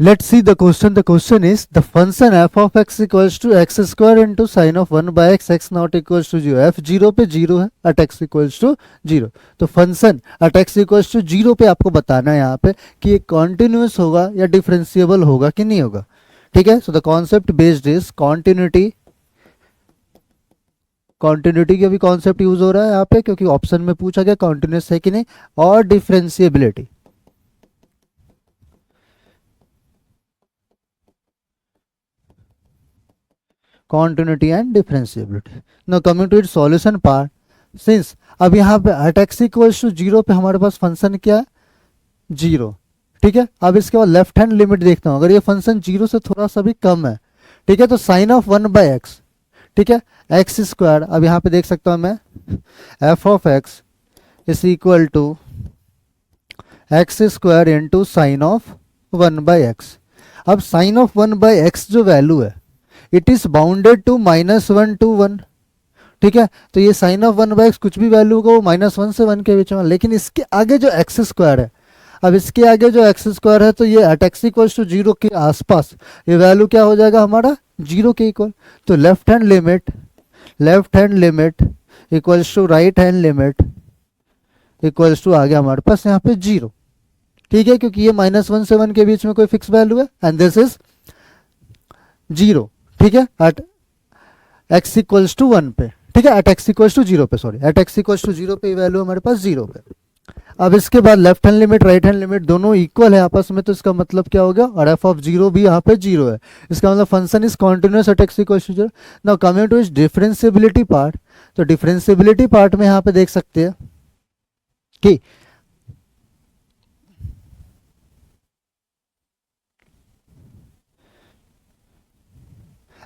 Let's see the question. The question is the function f of x equals to x square into sin of 1 by x, x not equals to 0. f 0 पे 0 है, at x equals to 0. तो function at x equals to 0 पे आपको बताना है यहाँ पे कि ये कॉन्टिन्यूस होगा या डिफरेंशिएबल होगा कि नहीं होगा. ठीक है. So the concept based is continuity. Continuity का भी कॉन्सेप्ट यूज हो रहा है यहाँ पे क्योंकि ऑप्शन में पूछा गया कॉन्टिन्यूस है कि नहीं, और differentiability. continuity and differentiability. Now coming to its solution part, since अब यहाँ पे at x equals to 0 पे हमारे पास फंक्शन क्या है, 0. ठीक है. अब इसके बाद लेफ्ट हैंड लिमिट देखता हूँ, अगर ये फंक्शन 0 से थोड़ा सा भी कम है, ठीक है, तो साइन ऑफ 1 बाई एक्स, ठीक है, एक्स स्क्वायर. अब यहाँ पे देख सकता हूँ मैं F of X is equal to X square into sine of 1 by X. अब साइन ऑफ 1 बाई एक्स जो वैल्यू है it is bounded to -1 to 1. ठीक है. तो ये साइन ऑफ 1 बाई एक्स कुछ भी वैल्यू होगा वो -1 से 1 के बीच में, लेकिन इसके आगे जो एक्स स्क्वायर है, अब इसके आगे जो एक्स स्क्वायर है तो ये एट एक्स इक्वल्स टू 0 के आसपास ये वैल्यू क्या हो जाएगा हमारा 0 के इक्वल. तो left hand limit equals to right hand limit equals to आ गया हमारे पास यहाँ पे 0. ठीक है. क्योंकि ये -1 से 1 के बीच में कोई फिक्स वैल्यू है एंड दिस इज 0. ठीक है. एट एक्स इक्वल्स टू 1 पे, ठीक है, एट एक्स इक्वल्स टू 0 पे, sorry, at x equals to 0 पे ये वैल्यू हमारे पास 0 पे. अब इसके बाद left hand limit right hand limit दोनों इक्वल है आपस में, तो इसका मतलब क्या हो गया, और एफ ऑफ 0 भी यहाँ पे 0 है. इसका मतलब function is continuous at x equals to 0. Now coming to this differentiability part, तो डिफरेंशिएबिलिटी पार्ट में यहाँ पे देख सकते हैं कि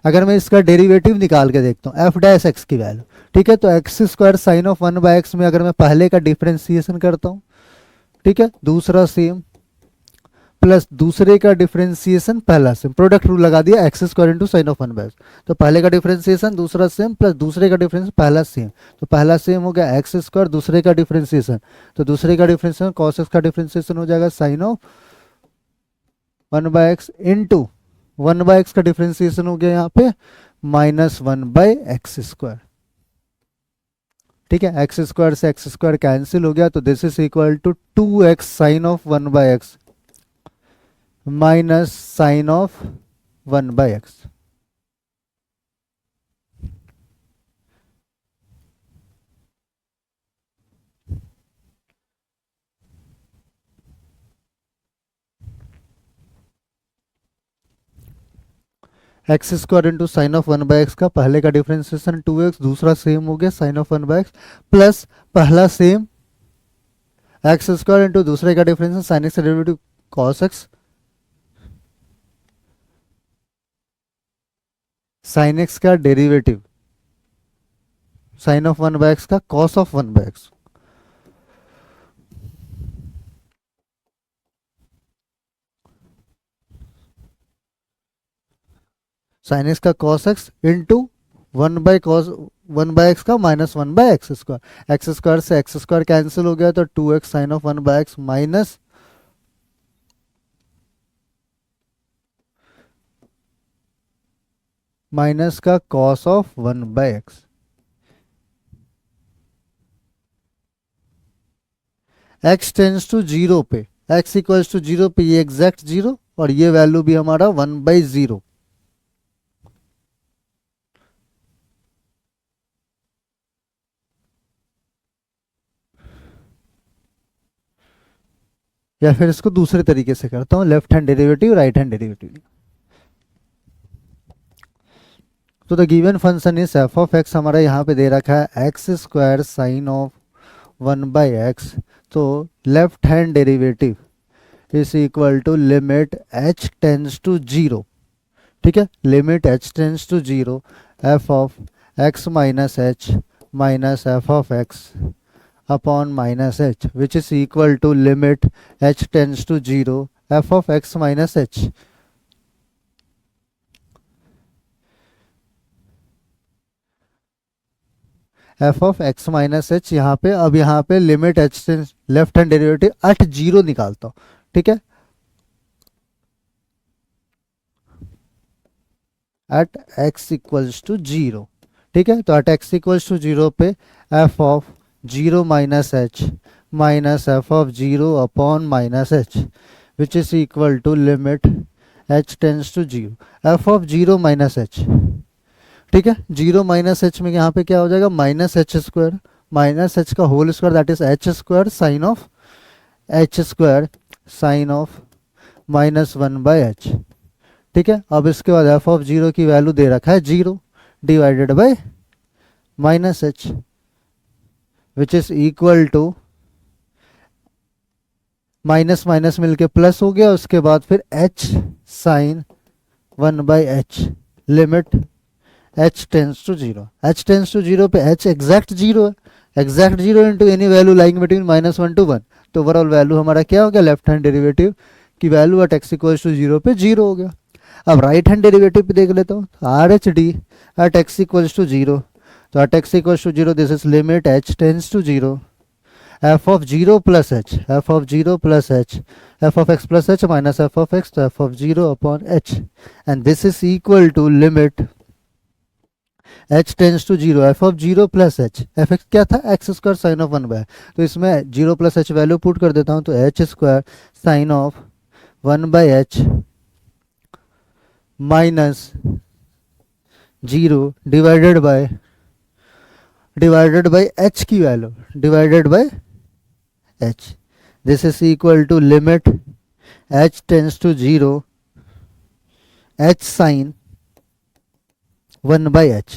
अगर मैं इसका डेरिवेटिव निकाल के देखता हूँ एफ डैश एक्स की वैल्यू, ठीक है, तो X square sine of 1 by X में अगर मैं पहले का डिफरेंशिएशन करता हूँ, ठीक है, दूसरा सेम प्लस दूसरे का डिफरेंशिएशन पहला सेम, प्रोडक्ट रूल लगा दिया X square into sine of 1 by X. तो पहले का डिफरेंशिएशन दूसरा सेम प्लस दूसरे का डिफरेंस पहला सेम, तो पहला सेम हो गया एक्स स्क्वायर, दूसरे का डिफरेंशिएशन, तो दूसरे का डिफरेंशिएशन कॉस एक्स का डिफरेंशिएशन हो जाएगा sine of 1 by X into 1 by x का डिफरेंशिएशन हो गया यहाँ पे -1 बाय एक्स स्क्वायर. ठीक है. एक्स स्क्वायर से एक्स स्क्वायर कैंसिल हो गया, तो this is equal to 2x sine of 1 by x minus sine of 1 by x. X square into sine of 1 by x का पहले का डिफरेंशिएशन 2x, दूसरा सेम हो गया sine of 1 by X plus पहला सेम एक्स स्क्वायर इंटू दूसरे का differentiation sine X derivative cos X, sine x का derivative sign of 1 by x का cos of 1 by x. Sine x का cos x into 1 by cos 1 by x का -1 by x square. X square से x square cancel हो गया, तो 2x sine of 1 by x minus minus का cos of 1 by x. X tends to 0 पे, x equals to 0 पे ये exact 0 और ये वैल्यू भी हमारा 1 बाई 0. या फिर इसको दूसरे तरीके से करता हूँ, left hand derivative right hand derivative. तो the given function is f of x हमारा यहाँ पे दे रखा है x square sine of 1 by x. तो left hand derivative is equal to limit H tends to 0. ठीक है. Limit H tends to 0 f of x minus h minus f of x upon minus H which is equal to limit H tends to 0 f of x minus h. F of x minus h यहाँ पे, अब यहाँ पे limit h से left hand derivative at 0 निकालता हूँ. ठीक है. At x equals to zero. ठीक है, तो at x equals to zero पे f of zero minus f of zero upon minus H which is equal to limit H tends to zero f of zero minus h. ठीक है, zero minus H में यहाँ पे क्या हो जाएगा, minus H square, minus H का whole square that is H square sine of minus one by H. ठीक है, अब इसके बाद एफ ऑफ जीरो की वैल्यू दे रखा है zero divided by minus H which is equal to minus minus मिलके प्लस हो गया, उसके बाद फिर H sine one by H limit H tends to zero. H tends to zero पे एच एग्जैक्ट जीरो है, exact zero into any value lying between minus one to one, तो overall value हमारा क्या हो गया, लेफ्ट हैंड डेरिवेटिव की value at x equal to zero पे zero हो गया। अब राइट हैंड डेरिवेटिव पे देख लेता हूँ, R H D at x equal to zero, तो at x equal to zero this is limit H tends to zero f of 0 plus h, f of 0 plus h, f of x plus h minus f of x, तो f of 0 upon h, and this is equal to limit h tends to 0, f of 0 plus h, f x क्या था, x square sin of 1 by, तो इसमें 0 plus h value put कर देता हूँ, तो h square sin of 1 by h minus 0 divided by h की value divided by h, this is equal to limit h tends to 0 h sin 1 by h।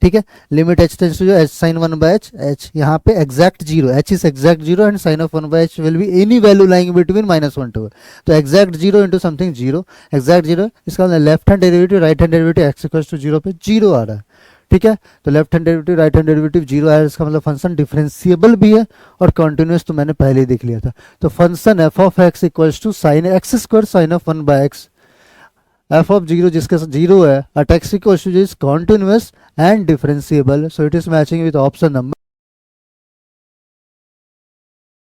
ठीक है, limit h tends to h sin 1 by h यहाँ पे exact zero, h is exact zero and sin of 1 by h will be any value lying between minus one two, तो exact zero into something zero, exact zero, इसका left hand derivative right hand derivative x equal to zero पे zero आ रहा है। ठीक है, तो left hand derivative right hand derivative zero है, इसका मतलब फंक्शन डिफरेंशिएबल भी है और कंटिन्यूअस, तो मैंने पहले ही देख लिया था। तो function F of X equals to sine X square sine of one by X, F of zero जिसके साथ जीरो है at x equals to is continuous and differentiable, so it is matching with option number